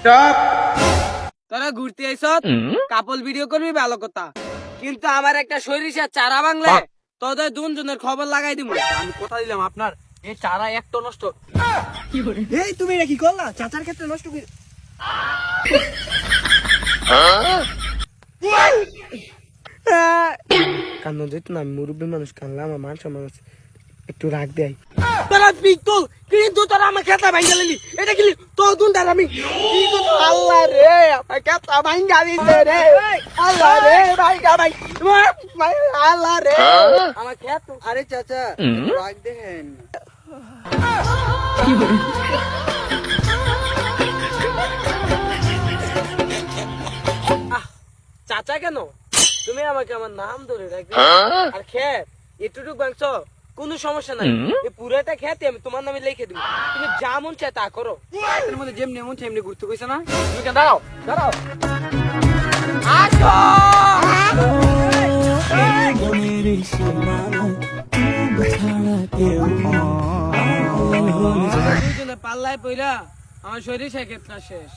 Stop. তোরা ঘুরতে আইসত couple video করবি ভালো কথা, কিন্তু আমার একটা সরিষার চারা বাংলে তোদের দুজনের খবর লাগাই দিব। আমি কথা দিলাম আপনার এই চারা একটা নষ্ট। এই তুমি এটা কি করলা? চাচার ক্ষেত্রে নষ্ট করে কান্না যেত না, মুরব্বী মানুষ কানলে আমার মান সম্মান আছে, একটু রাগ দেয়। তোরা পিস্তল কিন্তু তোরা আমার খেতা ভাঙ্গা লিলি, এটা কি তোর দুন্দার আমি আল্লাহ রে আমার খেতা ভাঙ্গা দিছে রে, আল্লাহ রে ভাঙ্গা ভাই আল্লাহ রে আমার খেত। আরে চাচা রাগ দেখেন। চাচা কেন তুমি আমাকে আমার নাম ধরে রাখবে? আর খেত এটুটুক বাংশ কোন সমস্যা নাই, এই পুরাটা খেতে আমি তোমার নামে লিখে দিব, তুমি যা মন চায় তা করো। এর মধ্যে যেমনি মন চায় এমনি ঘুরতে কইছে না? তুমি কেন দাঁড়াও দাঁড়াও পাল্লায় পইরা আমার শরীর সে ক্ষেত্রে শেষ।